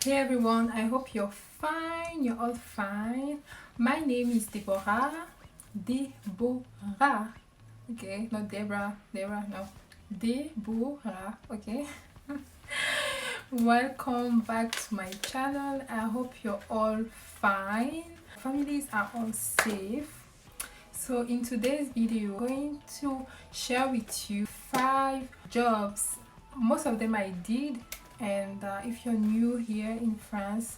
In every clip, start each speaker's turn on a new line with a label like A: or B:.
A: Hey everyone, I hope you're fine, you're all fine. My name is Deborah. Deborah. Okay, not Deborah, no. Deborah, okay. Welcome back to my channel. I hope you're all fine. Families are all safe. So in today's video, I'm going to share with you 5 jobs. Most of them I did, and if you're new here in France,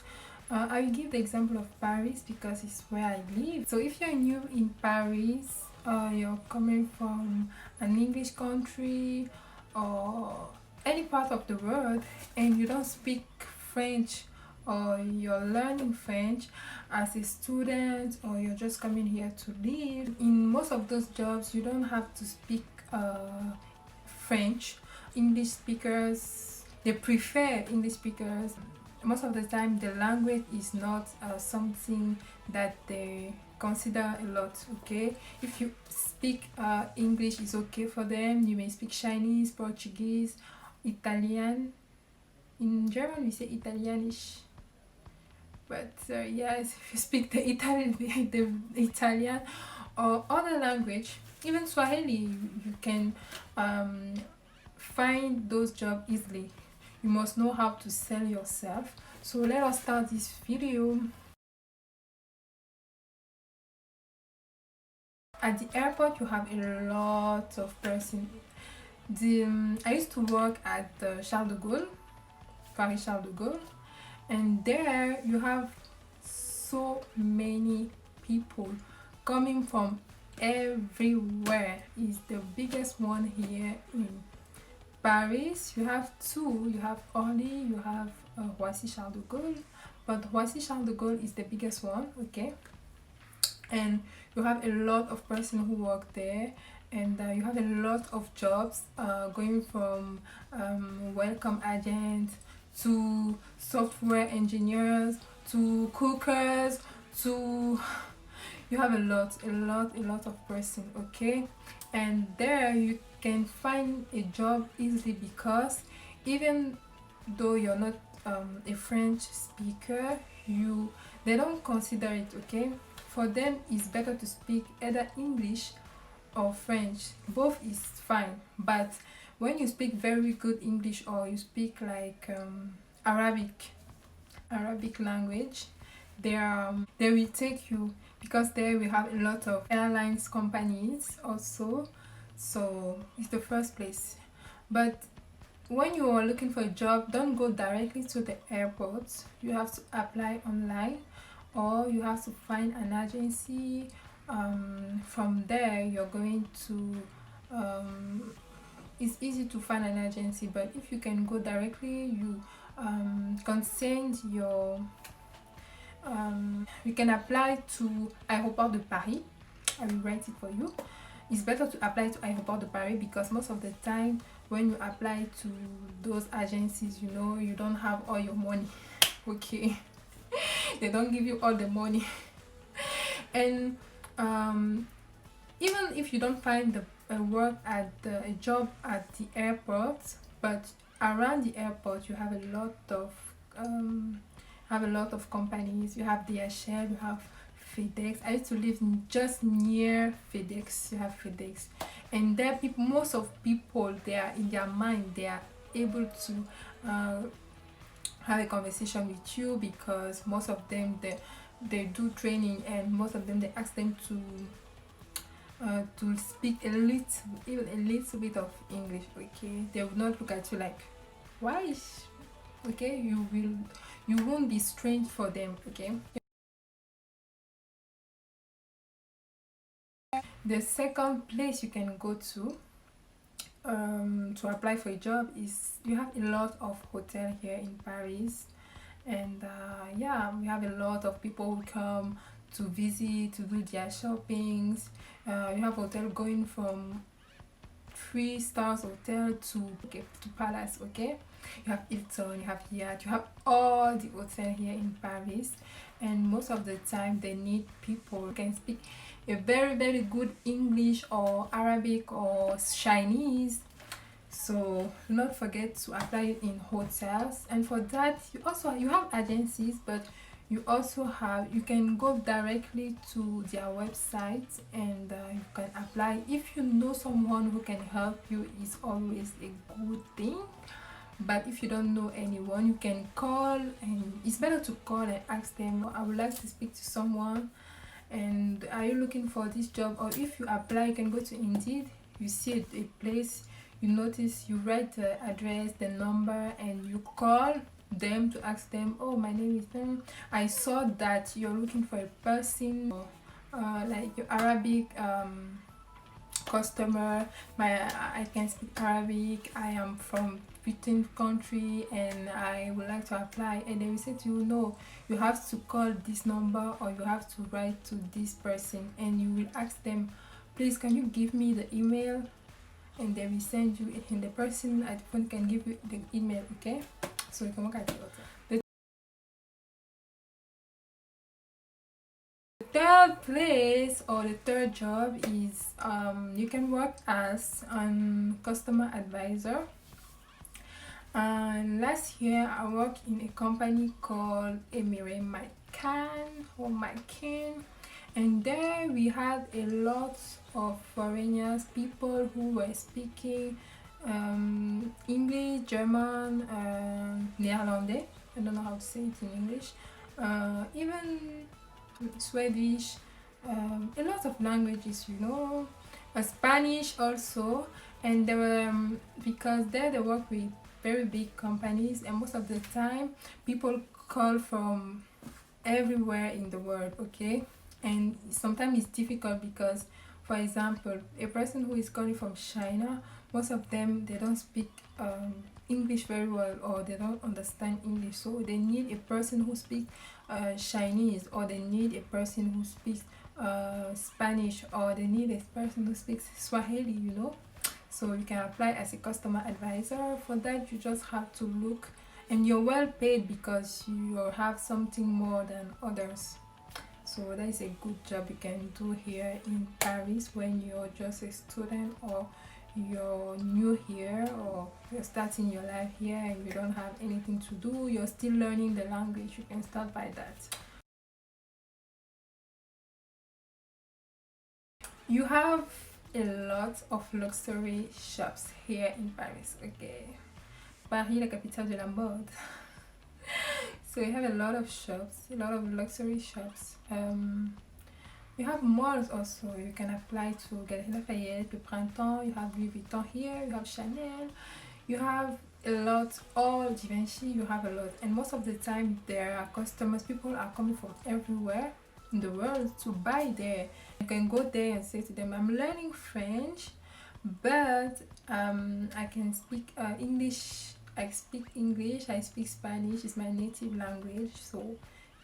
A: I will give the example of Paris because it's where I live. So if you're new in Paris, you're coming from an English country or any part of the world and you don't speak French, or you're learning French as a student, or you're just coming here to live, in most of those jobs you don't have to speak French. English speakers, they prefer English speakers. Most of the time the language is not something that they consider a lot. Okay, if you speak English is okay for them. You may speak Chinese, Portuguese, Italian. In German we say Italianish, but yes, if you speak the Italian or other language, even Swahili, you can find those jobs easily. You must know how to sell yourself. So let us start this video. At the airport you have a lot of person. I used to work at Charles de Gaulle, Paris Charles de Gaulle, and there you have so many people coming from everywhere. It's the biggest one here in Paris. You have two. You have Orly, you have Roissy Charles de Gaulle, but Roissy Charles de Gaulle is the biggest one. Okay, and you have a lot of person who work there, and you have a lot of jobs going from welcome agents to software engineers to cookers to you have a lot of person. Okay, and there you can find a job easily because even though you're not a French speaker, they don't consider it. Okay, for them it's better to speak either English or French. Both is fine, but when you speak very good English, or you speak like Arabic language, they will take you, because there we have a lot of airlines companies also. So it's the first place. But when you are looking for a job, don't go directly to the airport. You have to apply online, or you have to find an agency. From there you're going to it's easy to find an agency, but if you can go directly, you can send your you can apply to Aéroport de Paris. I will write it for you. It's better to apply to Aéroport de Paris because most of the time when you apply to those agencies, you know, you don't have all your money. Okay, they don't give you all the money. And even if you don't find the work at a job at the airport, but around the airport you have a lot of companies. You have DHL, you have FedEx. I used to live just near FedEx. You have FedEx, and there most of people, they are in their mind, they are able to have a conversation with you, because most of them they do training, and most of them they ask them to speak even a little bit of English. Okay, they will not look at you like, why? Okay, you won't be strange for them. Okay, the second place you can go to apply for a job is, you have a lot of hotel here in Paris, and yeah, we have a lot of people who come to visit, to do their shoppings. You have hotel going from 3 stars hotel to palace. Okay, you have Hilton, you have Yacht, you have all the hotel here in Paris, and most of the time they need people who can speak a very good English or Arabic or Chinese. So do not forget to apply it in hotels. And for that, you have agencies, but you can go directly to their website, and you can apply. If you know someone who can help you, it's always a good thing. But if you don't know anyone, you can call, and it's better to call and ask them, I would like to speak to someone, and are you looking for this job? Or if you apply, you can go to Indeed, you see a place, you notice, you write the address, the number, and you call them to ask them, oh, my name is them, I saw that you're looking for a person, like your Arabic customer, I can speak Arabic, I am from Britain country, and I would like to apply. And they will say to you, no, you have to call this number, or you have to write to this person, and you will ask them, please, can you give me the email? And they will send you, and the person at the phone can give you the email. Okay, so you can work at the third place, or the third job, is you can work as customer advisor. And last year I worked in a company called Emire Macan, and there we had a lot of foreigners, people who were speaking English, German, Néerlandais, I don't know how to say it in English, even Swedish, a lot of languages, Spanish also. And they were because there they work with very big companies, and most of the time people call from everywhere in the world. Okay, and sometimes it's difficult because, for example, a person who is calling from China, most of them, they don't speak English very well, or they don't understand English, so they need a person who speaks Chinese, or they need a person who speaks Spanish, or they need a person who speaks Swahili, So you can apply as a customer advisor. For that, you just have to look, and you're well paid because you have something more than others. So that is a good job you can do here in Paris when you're just a student, or you're new here, or you're starting your life here and you don't have anything to do, you're still learning the language. You can start by that. You have a lot of luxury shops here in Paris. Okay, Paris, la capitale de la mode. So you have a lot of shops, a lot of luxury shops. You have malls also. You can apply to Galeries Lafayette, Le Printemps. You have Louis Vuitton here. You have Chanel. You have a lot. All Givenchy. You have a lot. And most of the time, there are customers. People are coming from everywhere in the world to buy there. You can go there and say to them, I'm learning French, but I can speak English. I speak English. I speak Spanish. It's my native language. So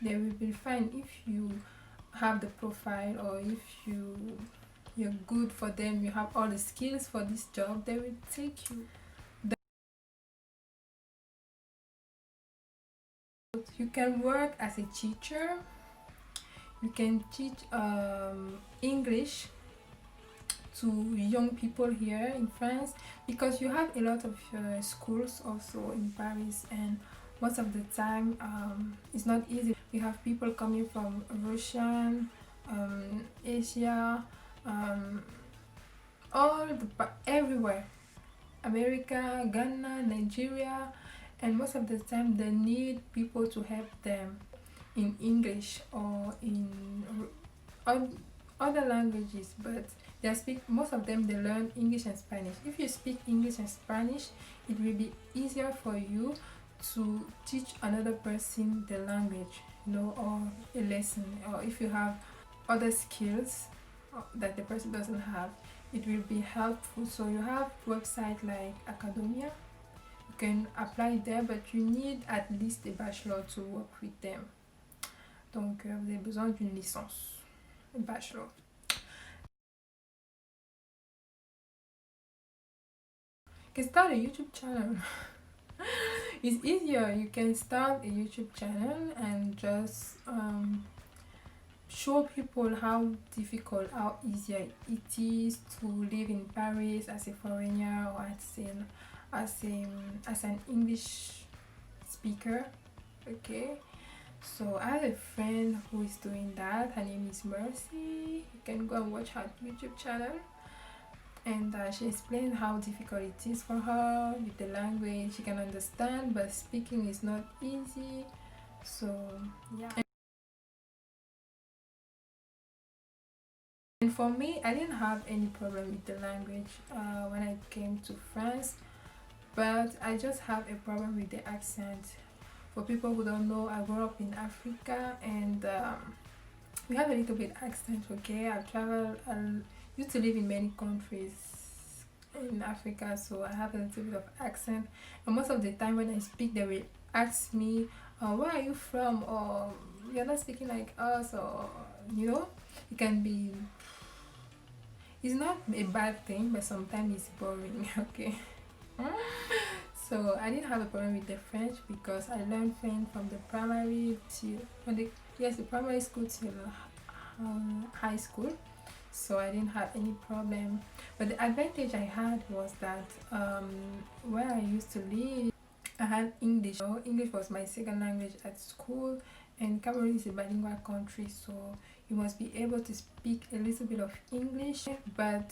A: they will be fine if you have the profile, or if you're good for them, you have all the skills for this job, they will take you. You can work as a teacher. You can teach English to young people here in France, because you have a lot of schools also in Paris, and most of the time it's not easy. We have people coming from Russia, Asia, everywhere, America, Ghana, Nigeria, and most of the time they need people to help them in English or in other languages, but most of them, they learn English and Spanish. If you speak English and Spanish, it will be easier for you to teach another person the language, or a lesson. Or if you have other skills that the person doesn't have, it will be helpful. So you have websites like Academia. You can apply there, but you need at least a bachelor to work with them. Donc vous avez besoin d'une licence, un bachelor. You can start a YouTube channel. It's easier. You can start a YouTube channel and just show people how difficult, how easy it is to live in Paris as a foreigner or as an English speaker. Okay, so I have a friend who is doing that. Her name is Mercy. You can go and watch her YouTube channel. And she explained how difficult it is for her with the language. She can understand, but speaking is not easy. So yeah. And for me, I didn't have any problem with the language when I came to France, but I just have a problem with the accent. For people who don't know, I grew up in Africa, and we have a little bit accent. Okay, I've traveled. Used to live in many countries in Africa, so I have a little bit of accent. And most of the time when I speak, they will ask me, "Where are you from?" Or "You're not speaking like us," or it can be. It's not a bad thing, but sometimes it's boring. Okay. So I didn't have a problem with the French because I learned French from the primary till the primary school till high school. So I didn't have any problem. But the advantage I had was that where I used to live, I had English. So English was my second language at school, and Cameroon is a bilingual country, so you must be able to speak a little bit of English. But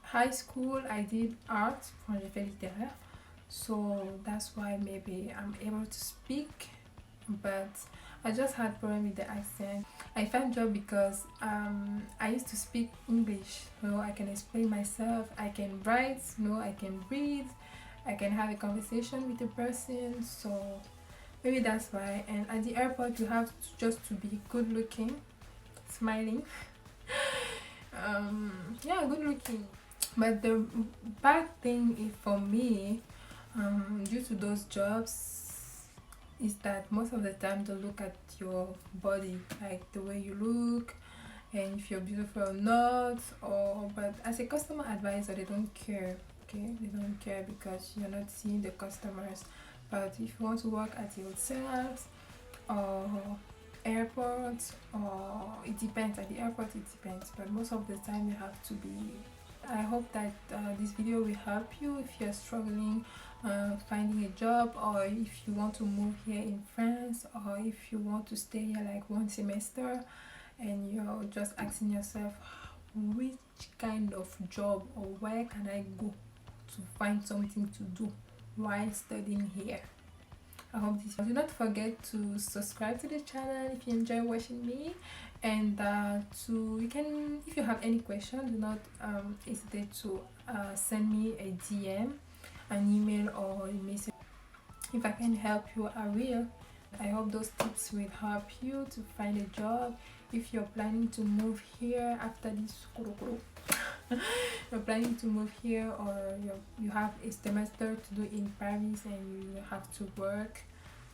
A: high school I did art, projet littéraire, so that's why maybe I'm able to speak, but I just had problem with the accent. I found job because I used to speak English, so I can explain myself, I can write, I can read, I can have a conversation with a person, so maybe that's why. And at the airport you have just to be good looking, smiling. Yeah, good looking. But the bad thing is for me, due to those jobs, is that most of the time they look at your body, like the way you look and if you're beautiful or not. But as a customer advisor, they don't care. Okay, they don't care because you're not seeing the customers. But if you want to work at the hotels or airports, or it depends, at the airport it depends, but most of the time you have to be. I hope that this video will help you if you're struggling finding a job, or if you want to move here in France, or if you want to stay here like one semester and you're just asking yourself which kind of job or where can I go to find something to do while studying here. I hope this. Do not forget to subscribe to the channel if you enjoy watching me, and if you have any questions, do not hesitate to send me a DM, an email, or a message. If I can help you, I will. I hope those tips will help you to find a job. If you're planning to move here after this you're planning to move here, or you have a semester to do in Paris and you have to work,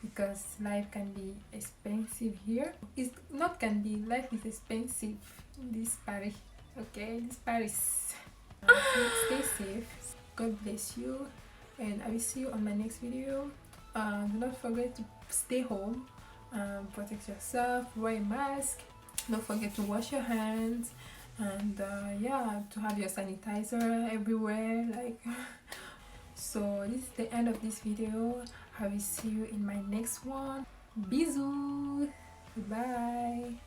A: because life can be expensive here. It's not can be, life is expensive in this Paris. Okay, this Paris. Stay safe, God bless you, and I will see you on my next video. Do not forget to stay home, protect yourself, wear a mask, don't forget to wash your hands, and yeah, to have your sanitizer everywhere, like. So this is the end of this video. I will see you in my next one. Bisous, goodbye.